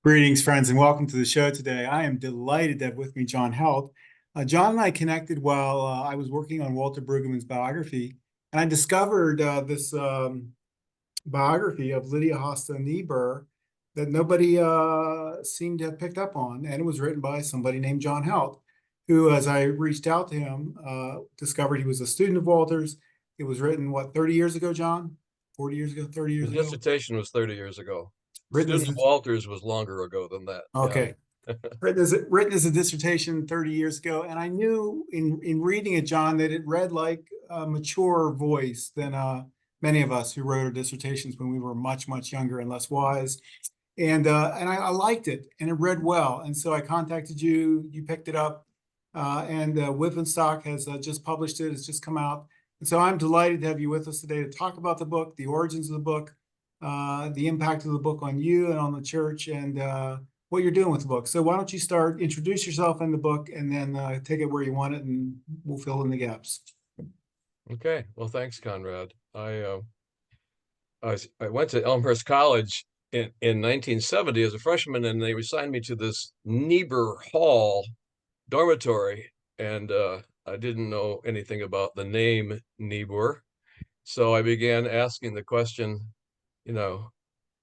Greetings, friends, and welcome to the show today. I am delighted to have with me John Helt. John and I connected while I was working on Walter Brueggemann's biography, and I discovered this biography of Lydia Hosto Niebuhr that nobody seemed to have picked up on, and it was written by somebody named John Helt, who, as I reached out to him, discovered he was a student of Walter's. It was written, what, 30 years ago, John? 40 years ago, 30 The years ago? dissertation was 30 years ago. Written Student as of Walter's was longer ago than that. okay. Written as a dissertation 30 years ago, and I knew in reading it, John, that it read like a mature voice than many of us who wrote our dissertations when we were much, much younger and less wise. And I liked it, and it read well. And so I contacted you. You picked it up, and Stock has just published it. It's just come out, and so I'm delighted to have you with us today to talk about the book, the origins of the book, the impact of the book on you and on the church, and what you're doing with the book. So why don't you introduce yourself in the book, and then take it where you want it, and we'll fill in the gaps. Okay. Well, thanks, Conrad. I went to Elmhurst College in 1970 as a freshman, and they assigned me to this Niebuhr Hall dormitory, and I didn't know anything about the name Niebuhr. So I began asking the question, you know,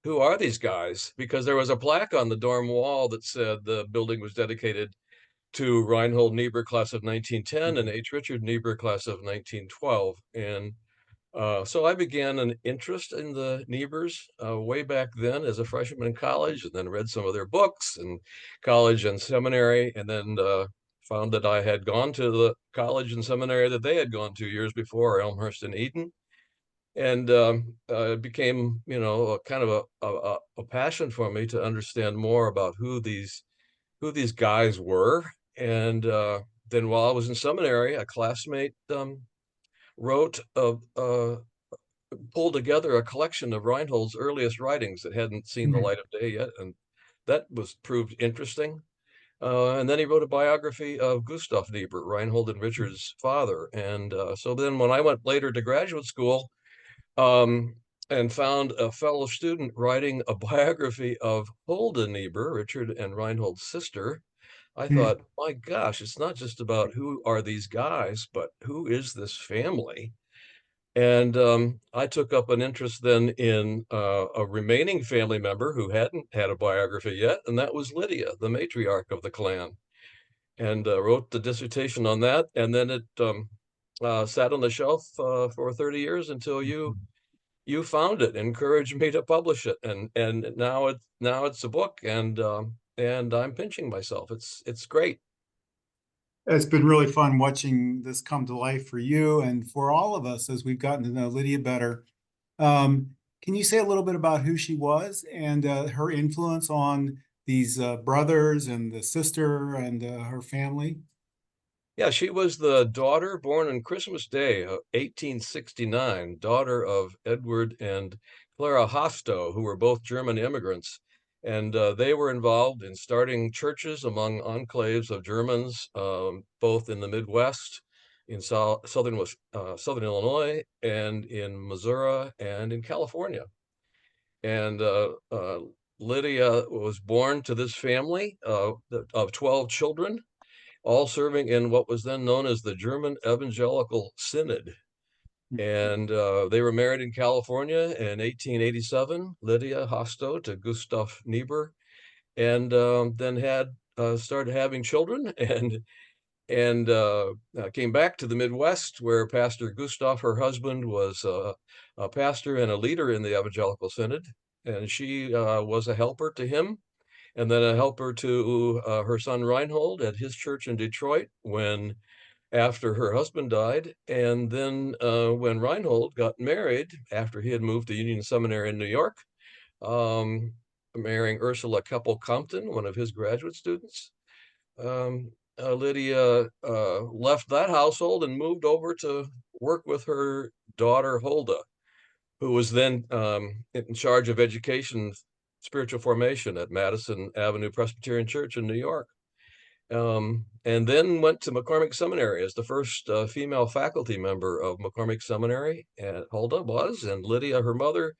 who are these guys? Because there was a plaque on the dorm wall that said the building was dedicated to Reinhold Niebuhr, class of 1910, and H. Richard Niebuhr, class of 1912. And so I began an interest in the Niebuhrs way back then as a freshman in college, and then read some of their books in college and seminary, and then found that I had gone to the college and seminary that they had gone to years before, Elmhurst and Eton. And it became, a kind of a passion for me to understand more about who these guys were. And then while I was in seminary, a classmate wrote pulled together a collection of Reinhold's earliest writings that hadn't seen the light of day yet, and that was proved interesting. And then he wrote a biography of Gustav Niebuhr, Reinhold and Richard's father. And so then when I went later to graduate school, um, and found a fellow student writing a biography of Hulda Niebuhr, Richard and Reinhold's sister, I thought, my gosh, it's not just about who are these guys, but who is this family? And I took up an interest then in a remaining family member who hadn't had a biography yet, and that was Lydia, the matriarch of the clan, and wrote the dissertation on that. And then it sat on the shelf for 30 years until you found it, encouraged me to publish it, and now it's a book, and I'm pinching myself. It's great. It's been really fun watching this come to life for you and for all of us as we've gotten to know Lydia better. Can you say a little bit about who she was and her influence on these brothers and the sister and her family? Yeah, she was the daughter born on Christmas Day of 1869, daughter of Edward and Clara Hosto, who were both German immigrants. And they were involved in starting churches among enclaves of Germans, both in the Midwest, in Southern Illinois, and in Missouri, and in California. And Lydia was born to this family of 12 children, all serving in what was then known as the German Evangelical Synod. And they were married in California in 1887, Lydia Hosto to Gustav Niebuhr, and then had started having children, and came back to the Midwest, where Pastor Gustav, her husband, was a pastor and a leader in the Evangelical Synod, and she was a helper to him, and then a helper to her son Reinhold at his church in Detroit after her husband died. And then when Reinhold got married, after he had moved to Union Seminary in New York, um, marrying Ursula Keppel Compton, one of his graduate students, Lydia left that household and moved over to work with her daughter Hulda, who was then in charge of education, spiritual formation at Madison Avenue Presbyterian Church in New York. And then went to McCormick Seminary as the first female faculty member of McCormick Seminary. And Hulda was, and Lydia, her mother,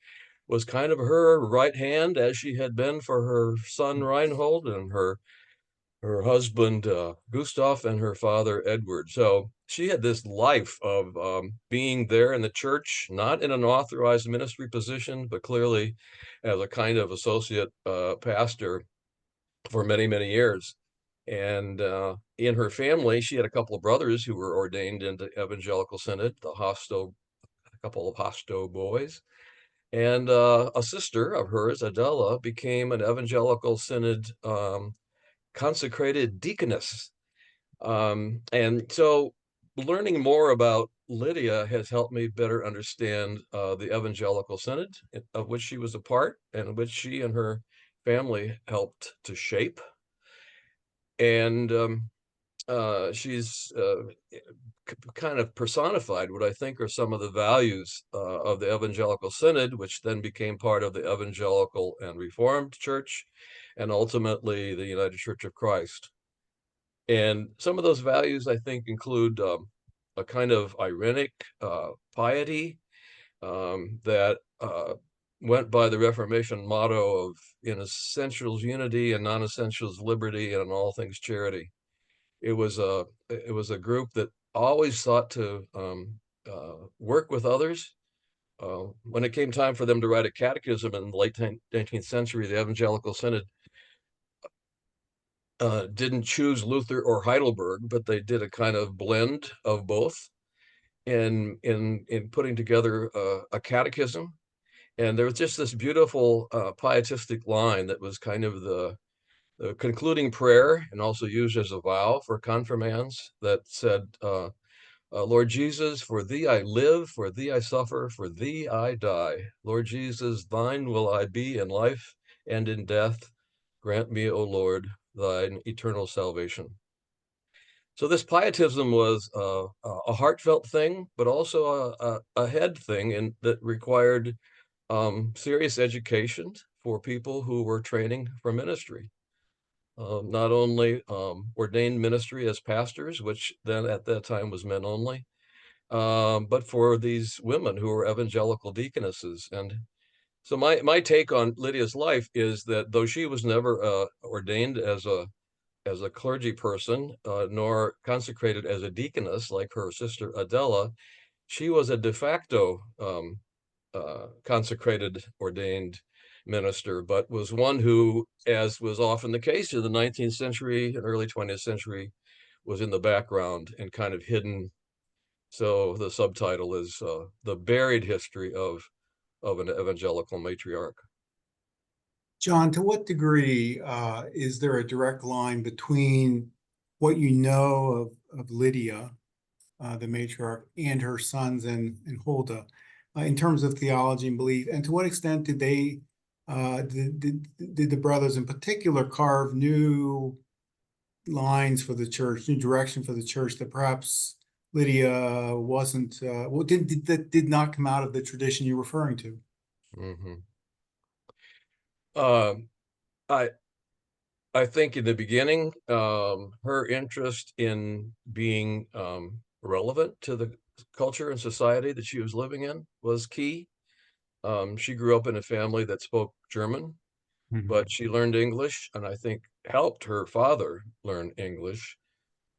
was kind of her right hand, as she had been for her son Reinhold and her husband Gustav and her father Edward. So she had this life of being there in the church, not in an authorized ministry position, but clearly as a kind of associate pastor for many, many years. And in her family, she had a couple of brothers who were ordained into Evangelical Synod, a couple of Hosto boys. And a sister of hers, Adela, became an Evangelical Synod consecrated deaconess. And so learning more about Lydia has helped me better understand the Evangelical Synod, of which she was a part and which she and her family helped to shape. And she's kind of personified what I think are some of the values of the Evangelical Synod, which then became part of the Evangelical and Reformed Church, and ultimately the United Church of Christ. And some of those values, I think, include a kind of irenic piety that went by the Reformation motto of in essentials unity and non-essentials liberty and in all things charity. It was a group that always sought to work with others. When it came time for them to write a catechism in the late 19th century, the Evangelical Synod didn't choose Luther or Heidelberg, but they did a kind of blend of both in putting together a catechism. And there was just this beautiful pietistic line that was kind of the concluding prayer and also used as a vow for confirmands that said, Lord Jesus, for thee I live, for thee I suffer, for thee I die. Lord Jesus, thine will I be in life and in death. Grant me, O Lord, thine eternal salvation. So this pietism was a heartfelt thing, but also a head thing, and that required serious education for people who were training for ministry. Not only ordained ministry as pastors, which then at that time was men only, but for these women who were evangelical deaconesses. And so my take on Lydia's life is that though she was never ordained as a clergy person, nor consecrated as a deaconess like her sister Adela, she was a de facto consecrated, ordained minister, but was one who, as was often the case in the 19th century and early 20th century, was in the background and kind of hidden. So the subtitle is The Buried History of an Evangelical Matriarch. John, to what degree is there a direct line between what you know of Lydia, the matriarch, and her sons and Huldah, in terms of theology and belief? And to what extent did did the brothers in particular carve new lines for the church, new direction for the church that perhaps Lydia wasn't, did not come out of the tradition you're referring to? Mm-hmm. I I think in the beginning, her interest in being relevant to the culture and society that she was living in was key. She grew up in a family that spoke German, but she learned English, and I think helped her father learn English,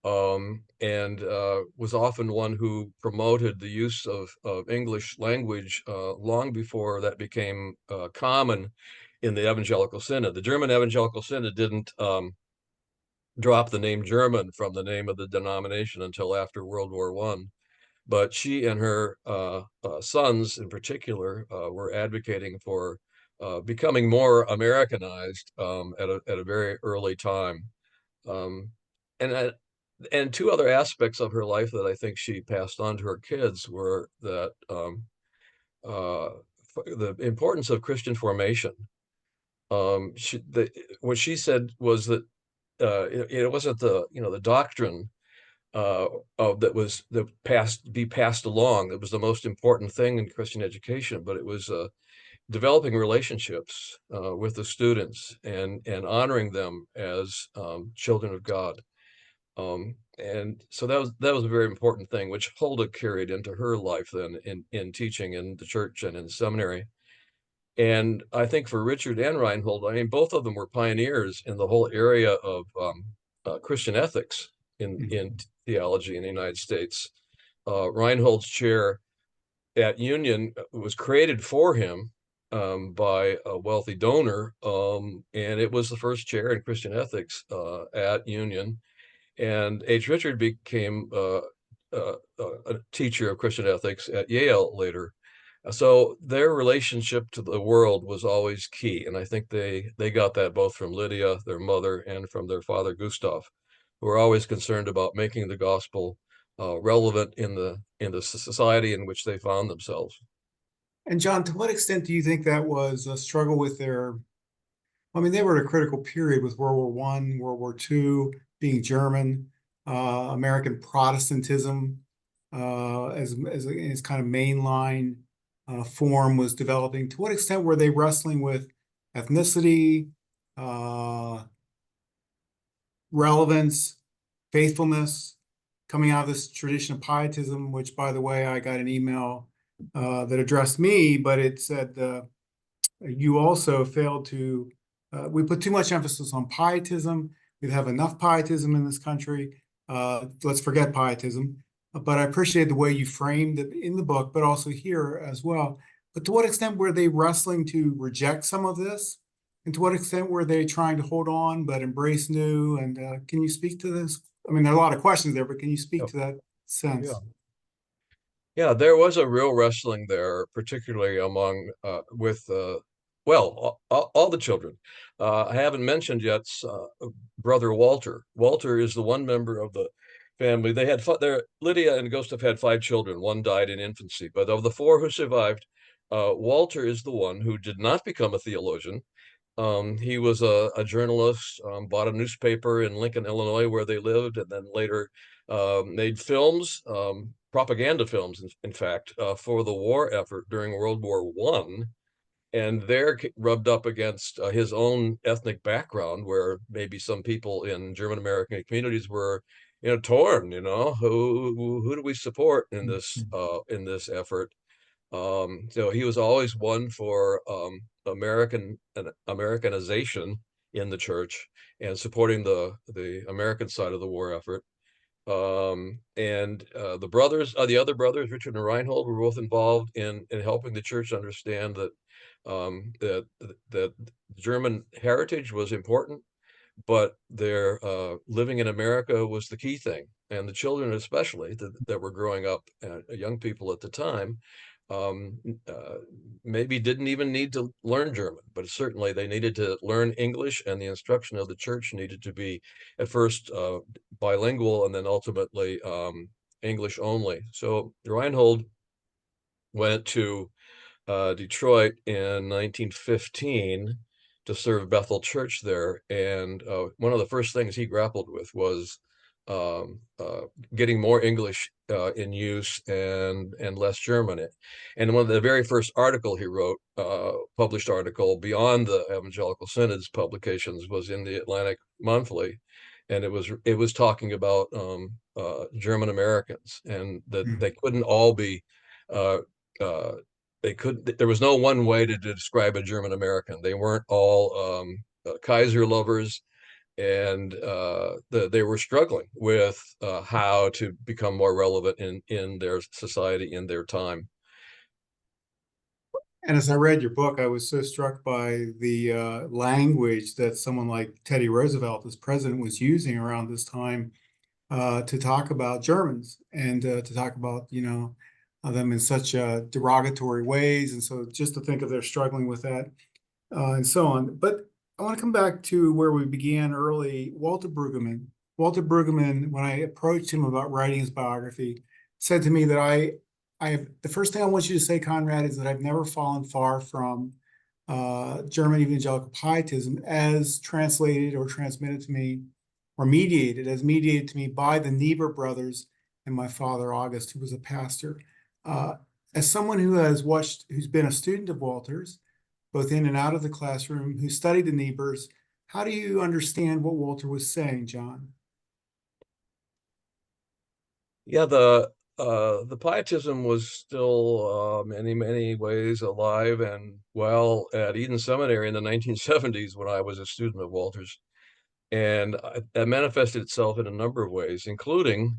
and was often one who promoted the use of English language long before that became common in the Evangelical Synod. The German Evangelical Synod didn't drop the name German from the name of the denomination until after World War I. But she and her sons in particular were advocating for becoming more Americanized at a very early time. Um, and and two other aspects of her life that I think she passed on to her kids were that uh, the importance of Christian formation. What she said was that it wasn't the doctrine uh, that passed along that was the most important thing in Christian education, but it was developing relationships with the students and honoring them as children of God. And so that was a very important thing, which Huldah carried into her life then in teaching in the church and in seminary. And I think for Richard and Reinhold, I mean, both of them were pioneers in the whole area of Christian ethics in theology in the United States. Reinhold's chair at Union was created for him by a wealthy donor, and it was the first chair in Christian ethics at Union. And H. Richard became a teacher of Christian ethics at Yale later. So their relationship to the world was always key, and I think they got that both from Lydia, their mother, and from their father Gustav, who were always concerned about making the gospel relevant in the society in which they found themselves. And John, to what extent do you think that was a struggle with their, I mean, they were at a critical period with World War One, World War Two, being German, American Protestantism as kind of mainline form was developing. To what extent were they wrestling with ethnicity, uh, relevance, faithfulness, coming out of this tradition of pietism, which, by the way, I got an email that addressed me, but it said you also failed to, we put too much emphasis on pietism. We have enough pietism in this country. Let's forget pietism. But I appreciate the way you framed it in the book, but also here as well. But to what extent were they wrestling to reject some of this? And to what extent were they trying to hold on but embrace new? And can you speak to this? I mean, there are a lot of questions there, but can you speak Yeah. to that sense? Yeah, there was a real wrestling there, particularly among with well, all the children. I haven't mentioned yet brother Walter. Walter is the one member of the family. They had their Lydia and Gustav had 5 children. One died in infancy, but of the 4 who survived, Walter is the one who did not become a theologian. He was a journalist, bought a newspaper in Lincoln, Illinois, where they lived, and then later made films, propaganda films, in fact, for the war effort during World War One. And they're rubbed up against his own ethnic background, where maybe some people in German American communities were, torn. Who do we support in this effort? So he was always one for Americanization in the church and supporting the American side of the war effort. And the other brothers, Richard and Reinhold, were both involved in helping the church understand that German heritage was important, but their living in America was the key thing. And the children, especially that were growing up, young people at the time, um, uh, maybe didn't even need to learn German, but certainly they needed to learn English, and the instruction of the church needed to be at first bilingual and then ultimately English only. So Reinhold went to Detroit in 1915 to serve Bethel Church there. And one of the first things he grappled with was um, uh, getting more English in use and less German. And one of the very first article he wrote, published article beyond the Evangelical Synod's publications, was in the Atlantic Monthly. And it was talking about German Americans, and that they couldn't all be uh, uh, there was no one way to describe a German American. They weren't all Kaiser lovers, and they were struggling with how to become more relevant in their society, in their time. And as I read your book, I was so struck by the language that someone like Teddy Roosevelt, as president, was using around this time to talk about Germans and to talk about, them in such derogatory ways. And so just to think of they're struggling with that and so on. But I want to come back to where we began early, Walter Brueggemann. Walter Brueggemann, when I approached him about writing his biography, said to me that I have the first thing I want you to say, Conrad, is that I've never fallen far from German evangelical pietism as translated or transmitted to me, or mediated to me by the Niebuhr brothers and my father August, who was a pastor. Uh, as someone who's been a student of Walter's, both in and out of the classroom, who studied the Niebuhrs, how do you understand what Walter was saying, John? Yeah, the pietism was still many ways alive and well at Eden Seminary in the 1970s when I was a student of Walter's. And that manifested itself in a number of ways, including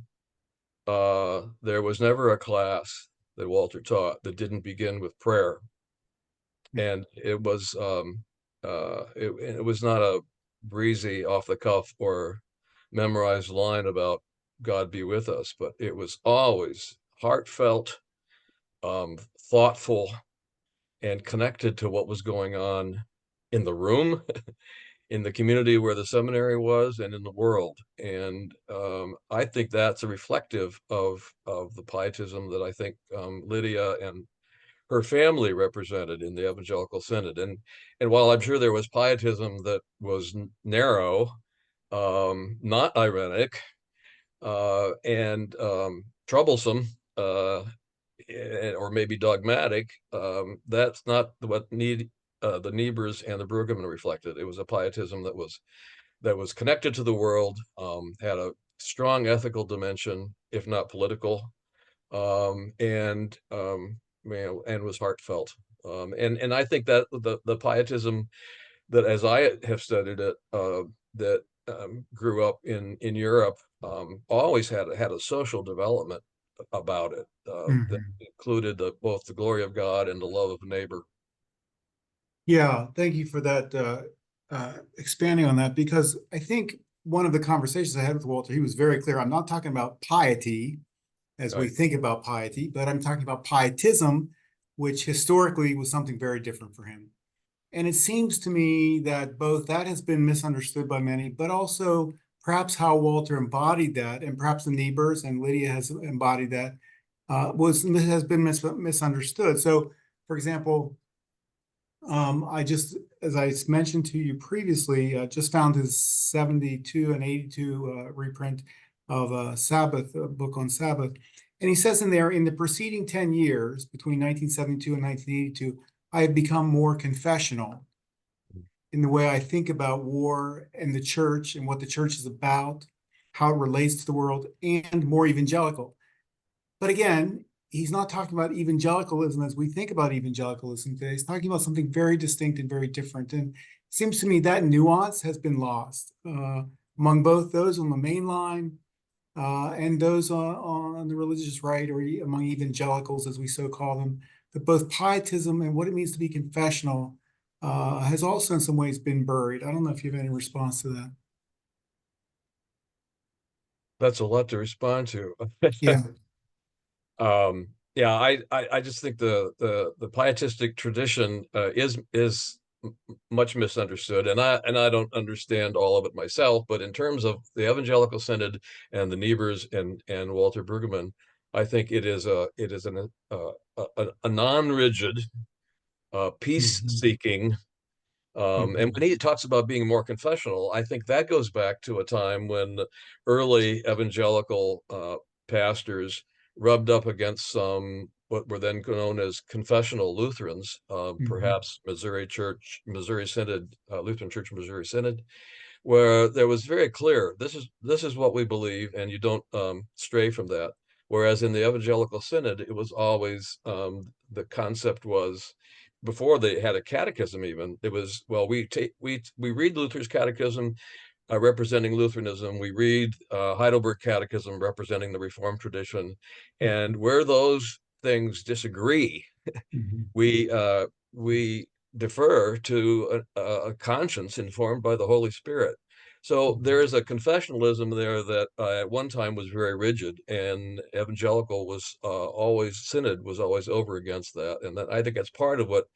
there was never a class that Walter taught that didn't begin with prayer. And it was not a breezy off the cuff or memorized line about God be with us, but it was always heartfelt, thoughtful, and connected to what was going on in the room, in the community where the seminary was, and in the world. And I think that's a reflective of the pietism that I think Lydia and her family represented in the Evangelical Synod. And while I'm sure there was pietism that was narrow, not ironic, and troublesome, or maybe dogmatic, that's not what the Niebuhrs and the Brueggemann reflected. It was a pietism that was connected to the world, had a strong ethical dimension, if not political, and and was heartfelt. And I think that the pietism that, as I have studied it, that grew up in Europe, always had a social development about it, that Mhm. included both the glory of God and the love of neighbor. Yeah, thank you for that, expanding on that, because I think one of the conversations I had with Walter, he was very clear. I'm not talking about piety as we Right. think about piety, but I'm talking about pietism, which historically was something very different for him. And it seems to me that both that has been misunderstood by many, but also perhaps how Walter embodied that, and perhaps the Niebuhrs and Lydia has embodied that, has been misunderstood. So, for example, I just, as I mentioned to you previously, just found his 72 and 82 reprint of Sabbath, a book on Sabbath. And he says in there, in the preceding 10 years, between 1972 and 1982, I have become more confessional in the way I think about war and the church and what the church is about, how it relates to the world, and more evangelical. But again, he's not talking about evangelicalism as we think about evangelicalism today. He's talking about something very distinct and very different. And it seems to me that nuance has been lost among both those on the main line and those on the religious right, or among evangelicals, as we so call them. That both pietism and what it means to be confessional has also in some ways been buried. I don't know if you have any response to that. That's a lot to respond to. Yeah. Yeah, I just think the pietistic tradition is much misunderstood, and I don't understand all of it myself. But in terms of the Evangelical Synod and the Niebuhrs and Walter Brueggemann, I think it is a non-rigid, Mhm. peace-seeking, and when Mhm. he talks about being more confessional, I think that goes back to a time when early evangelical pastors rubbed up against some what were then known as confessional Lutherans, Mhm. perhaps Missouri Synod, Lutheran Church Missouri Synod, where there was very clear, this is what we believe, and you don't stray from that. Whereas in the Evangelical Synod, it was always the concept was, before they had a catechism even, it was, well, we read Luther's catechism representing Lutheranism, we read Heidelberg Catechism representing the Reformed tradition, and where those things disagree, Mhm. we defer to a conscience informed by the Holy Spirit. So there is a confessionalism there that at one time was very rigid, and evangelical was always synod was always over against that, and that I think that's part of what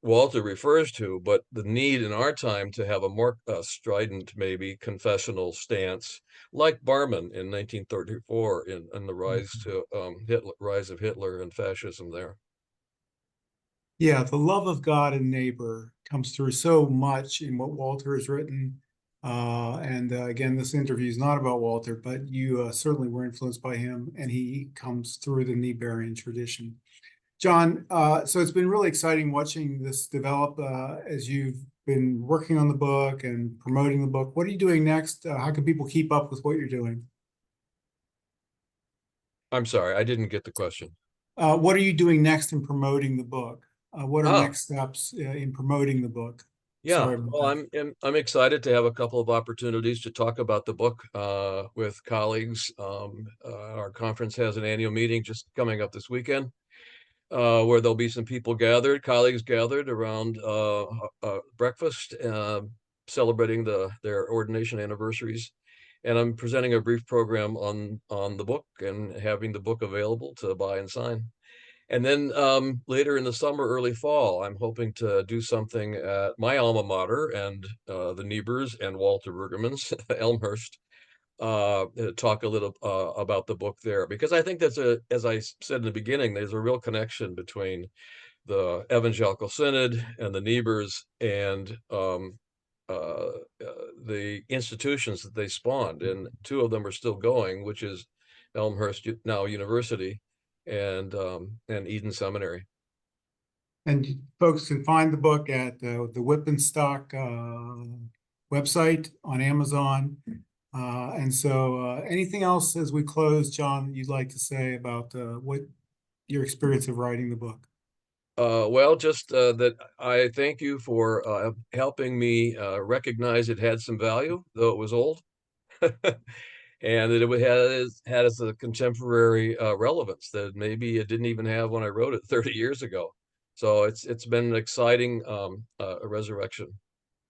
Walter refers to. But the need in our time to have a more strident, maybe confessional stance, like Barman in 1934 in the rise Mhm. to rise of Hitler and fascism there. Yeah, the love of God and neighbor comes through so much in what Walter has written. And again, this interview is not about Walter, but you certainly were influenced by him, and he comes through the Niebuhrian tradition. John, so it's been really exciting watching this develop as you've been working on the book and promoting the book. What are you doing next? How can people keep up with what you're doing? I'm sorry, I didn't get the question. What are you doing next in promoting the book? What are Ah, next steps in promoting the book? yeah. Sorry about Well, that. I'm excited to have a couple of opportunities to talk about the book with colleagues. Our conference has an annual meeting just coming up this weekend, where there'll be some people gathered, colleagues gathered around breakfast, celebrating their ordination anniversaries. And I'm presenting a brief program on the book and having the book available to buy and sign. And then later in the summer, early fall, I'm hoping to do something at my alma mater and the Niebuhrs and Walter Brueggemann's Elmhurst, talk a little about the book there, because I think as I said in the beginning, there's a real connection between the Evangelical Synod and the Niebuhrs and uh, the institutions that they spawned, and two of them are still going, which is Elmhurst now University and Eden Seminary. And folks can find the book at the Whip and Stock website on Amazon. And so anything else as we close, John, you'd like to say about what your experience of writing the book? Well, just that I thank you for helping me recognize it had some value, though it was old, and that it had as a contemporary relevance that maybe it didn't even have when I wrote it 30 years ago. So it's been an exciting resurrection.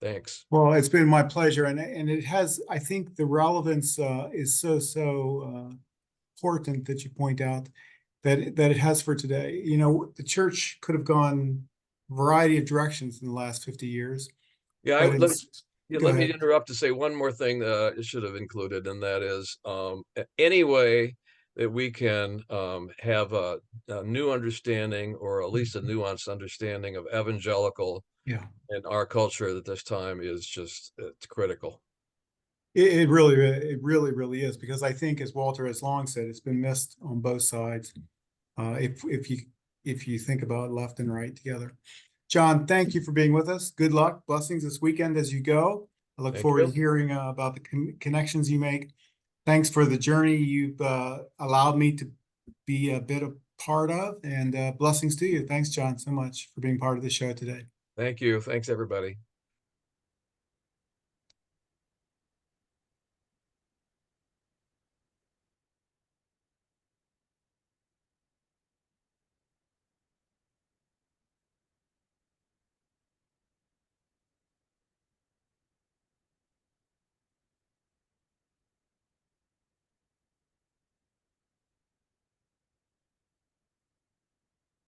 Thanks. Well, it's been my pleasure, and it has. I think the relevance is so important that you point out that it has for today. You know, the church could have gone a variety of directions in the last 50 years, Yeah, but go let me ahead. interrupt to say one more thing that it should have included, and that is any way that we can have a new understanding, or at least a nuanced understanding of evangelical Yeah, in our culture at this time is just it's critical. it really is, because I think, as Walter has long said, it's been missed on both sides. If you think about left and right together. John, thank you for being with us. Good luck, blessings this weekend as you go. I look Thank forward to you. hearing about the connections you make. Thanks for the journey you've allowed me to be a bit of part of, and blessings to you. Thanks, John, so much for being part of the show today. Thank you. Thanks, everybody.